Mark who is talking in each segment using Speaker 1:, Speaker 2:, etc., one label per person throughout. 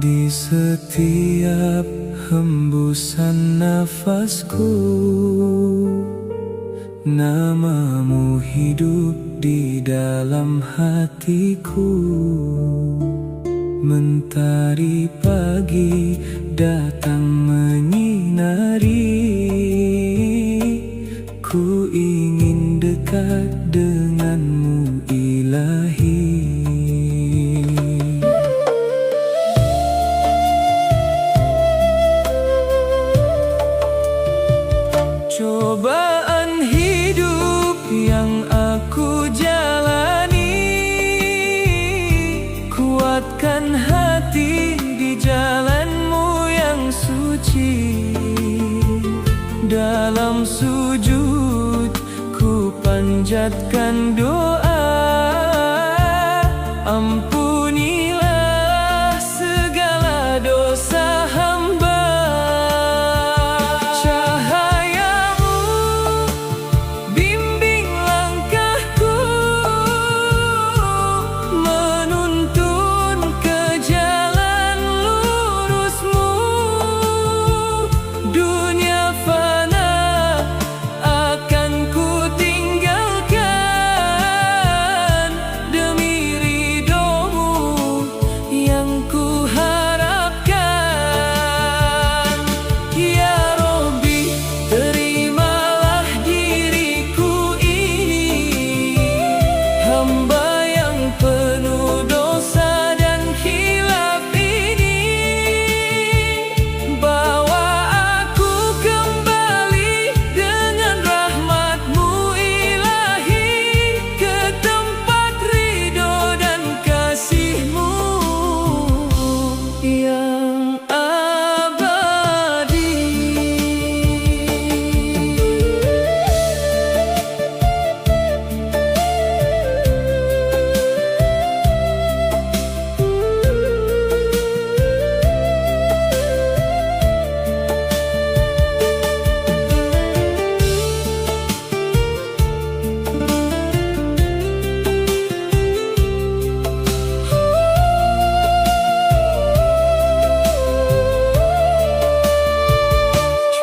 Speaker 1: Di setiap hembusan nafasku, namamu hidup di dalam hatiku. Mentari pagi datang menyinari, ku ingin dekat denganmu Ilahi. Cobaan hidup yang aku jalani, kuatkan hati di jalanmu yang suci. Dalam sujud ku panjatkan doa, ampunilah segala dosa hamba.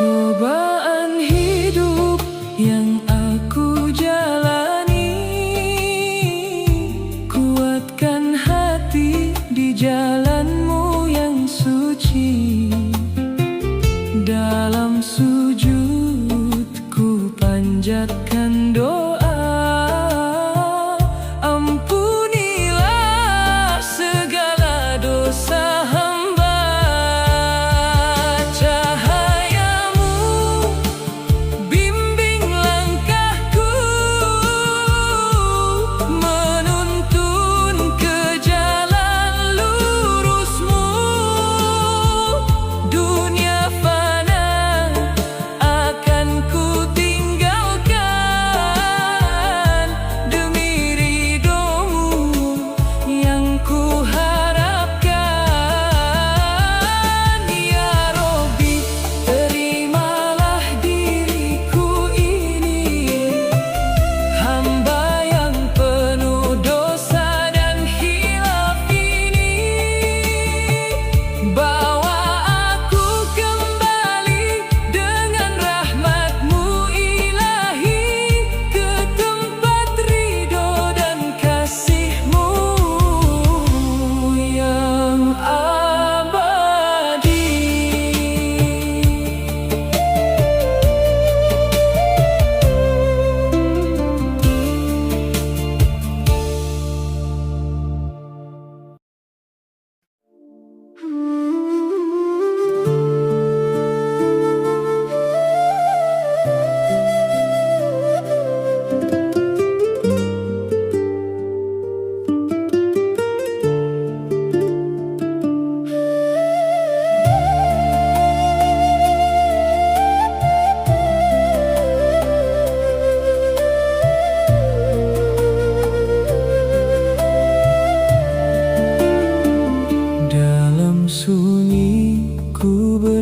Speaker 1: Cobaan hidup yang aku jalani, kuatkan hati di jalanmu yang suci. Dalam sujud ku panjatkan doa, ampunilah segala dosa hamba.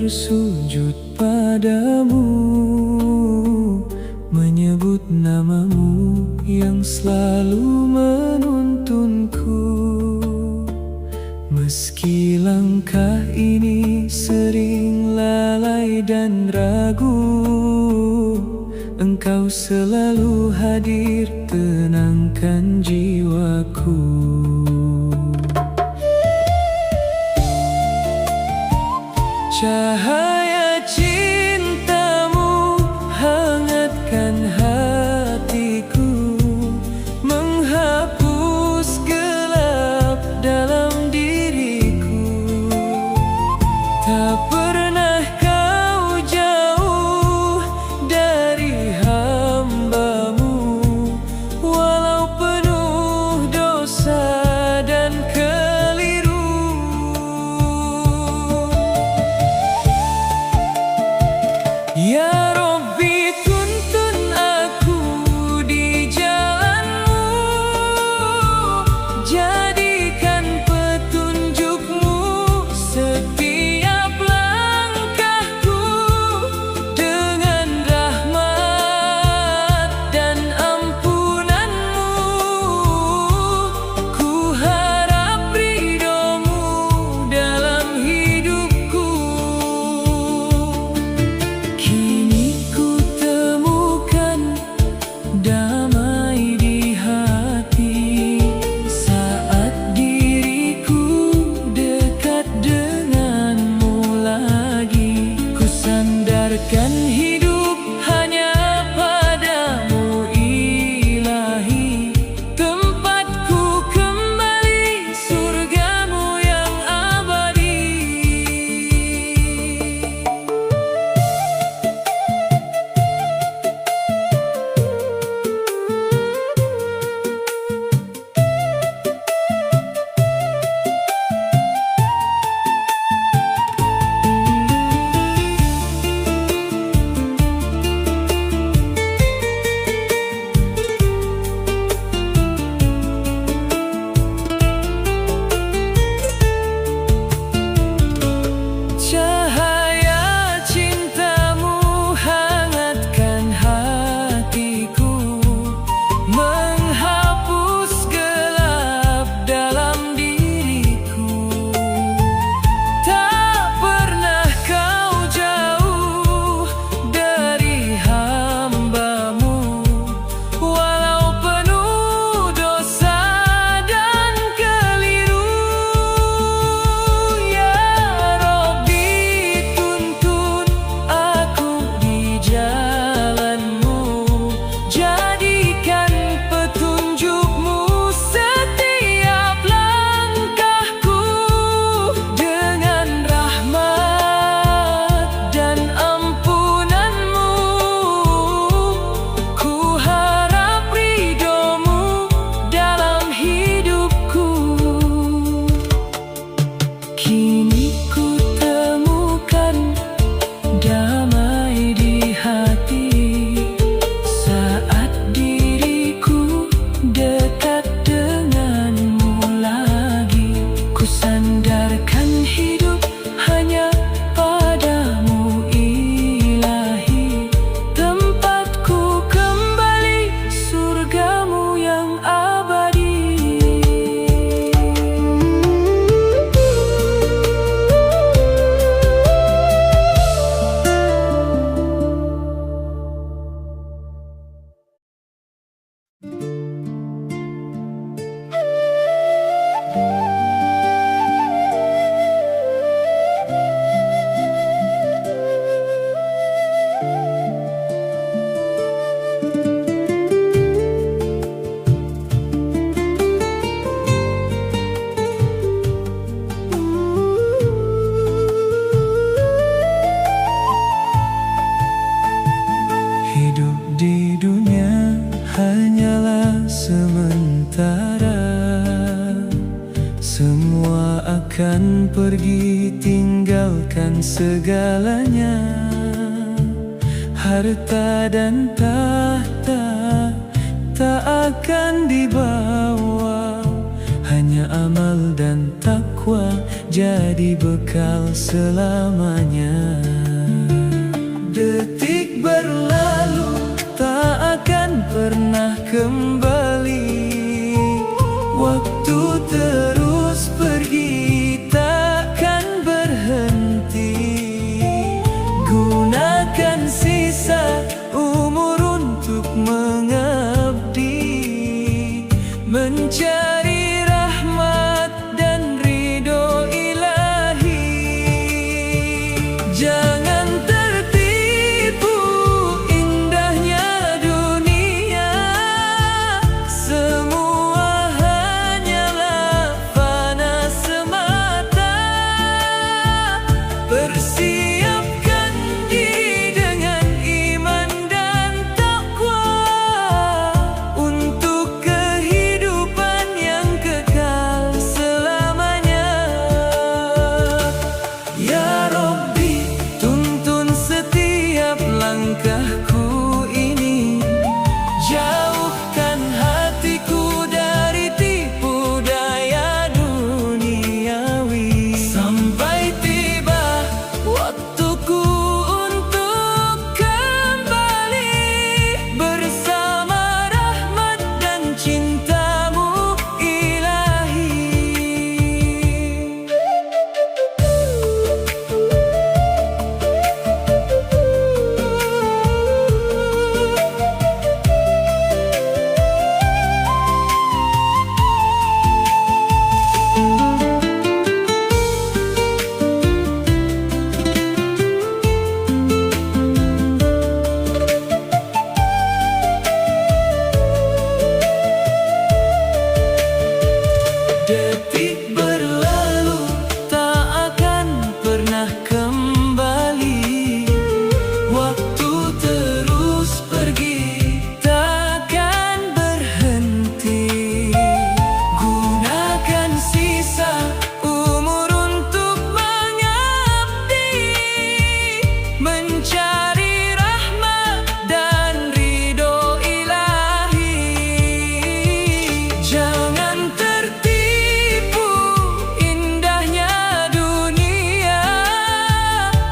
Speaker 1: bersujud padamu, menyebut namamu yang selalu menuntunku. Meski langkah ini sering lalai dan ragu, Engkau selalu hadir, tenangkan jiwaku. Cahaya cintamu hangatkan hatiku, menghapus gelap dalam diriku. Tak pernah kau jauh dari hamba-Mu, walau penuh dosa dan keliru. Ya Rabbi, tuntun aku di jalan-Mu, jadikan petunjuk-Mu setiap langkahku. Dengan rahmat dan ampunan-Mu, ku harap ridho-Mu dalam hidupku. Kini ku temukan damai di hati, saat diriku dekat dengan-Mu lagi. Ku sandarkan hidup hanya padamu Ilahi, tempatku kembali surga-Mu yang abadi. Cahaya cintamu hangatkan hatiku, menghapus gelap dalam diriku. Tak pernah kau jauh dari hamba-Mu, walau penuh dosa dan keliru. Ya Rabbi, tuntun aku di jalan-Mu, jadikan petunjuk-Mu setiap langkahku. Dengan rahmat dan ampunan-Mu, ku harap ridho-Mu dalam hidupku. Kini ku temukan damai di hati, saat diriku dekat dengan-Mu lagi. Ku sandarkan hidup hanya padamu Ilahi, tempatku kembali surga-Mu yang abadi. Hidup di dunia hanyalah sementara, semua akan pergi, tinggalkan segalanya. Harta dan tahta tak akan dibawa, hanya amal dan takwa takwa jadi bekal selamanya. Detik berlalu tak akan pernah kembali, waktu terus pergi takkan berhenti. Gunakan sisa umur untuk mengabdi, mencari rahmat dan ridho ilahi. Jangan tertipu indahnya dunia, semua hanyalah fana semata. Persiapkan diri dengan iman dan takwa untuk kehidupan yang kekal selamanya. Ya Rabbi, tuntun setiap langkahku ini, jauhkan hatiku dari tipu daya duniawi, sampai tiba waktuku untuk kembali bersama rahmat dan cintamu ilahi. Detik berlalu tak akan pernah kembali, waktu terus pergi takkan berhenti. Gunakan sisa umur untuk mengabdi, mencari rahmat dan ridho ilahi. Jangan tertipu indahnya dunia,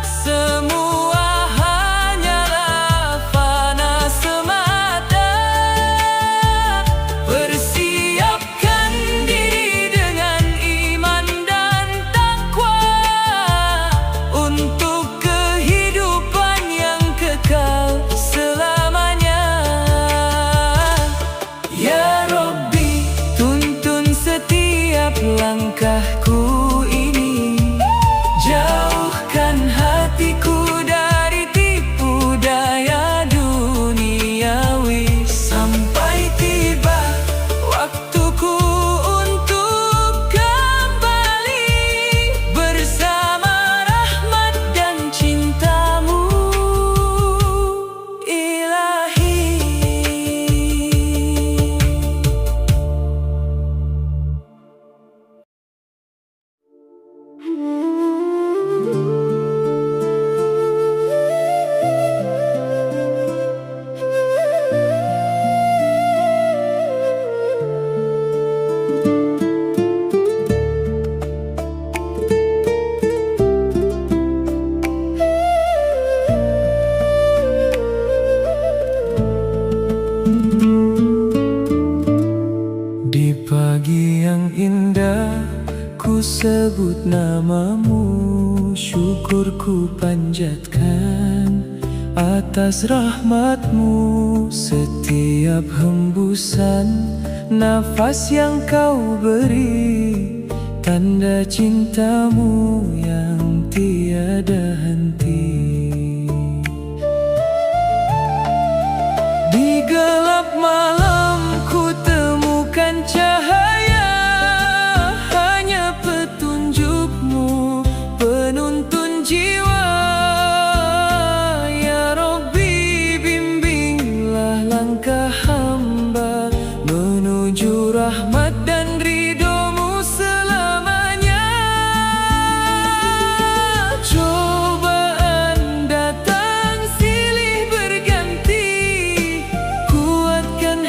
Speaker 1: semua hanyalah fana semata. Persiapkan diri dengan iman dan takwa untuk kehidupan yang kekal selamanya. Ya Rabbi, tuntun setiap langkahku ini, jauhkan hatiku dari tipu daya duniawi, sampai tiba waktuku untuk kembali bersama rahmat dan cintamu ilahi. Di pagi yang indah ku sebut namamu, syukurku panjatkan atas rahmatmu. Setiap hembusan nafas yang kau beri, tanda cintamu yang tiada henti. Di gelap malam ku temukan cahaya, hanya petunjukmu penuntun jiwa. Ya Rabbi, bimbinglah langkah hamba menuju rahmat dan ridhomu selamanya. Cobaan datang silih berganti, kuatkan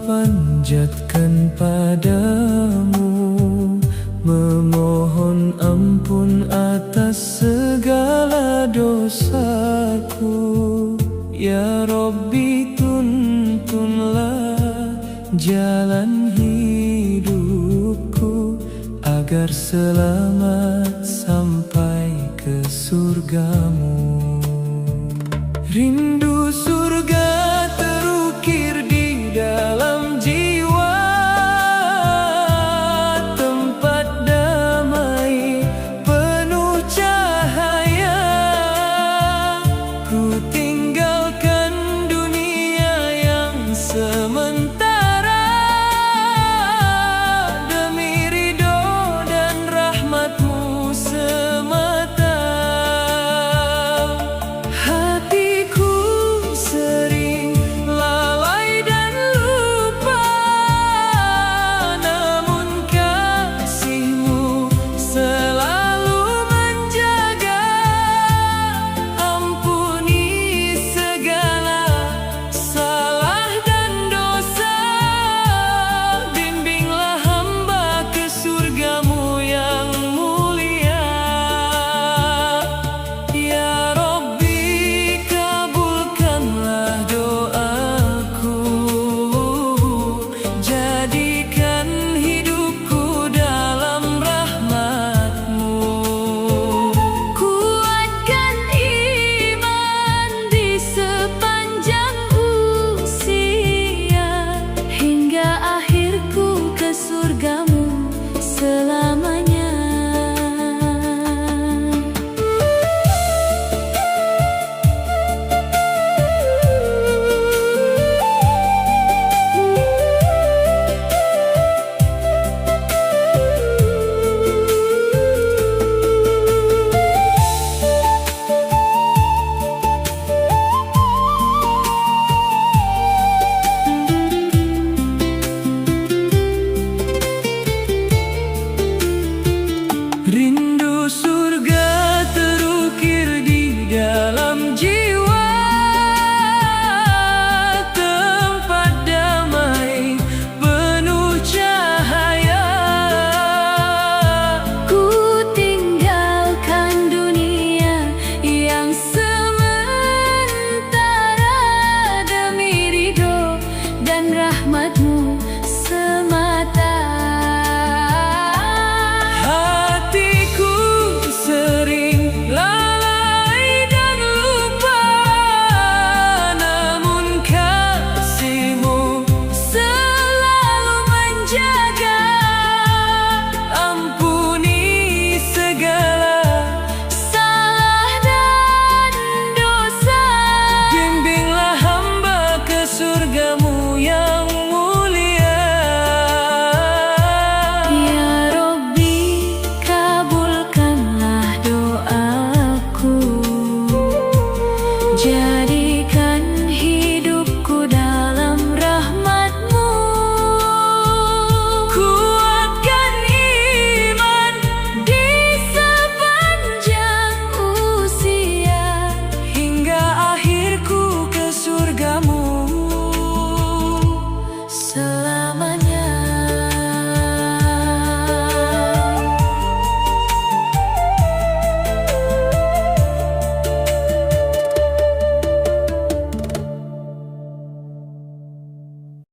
Speaker 1: panjatkan padamu, memohon ampun atas segala dosaku. Ya Rabbi, tuntunlah jalan hidupku, agar selamat sampai ke surgamu. Rindu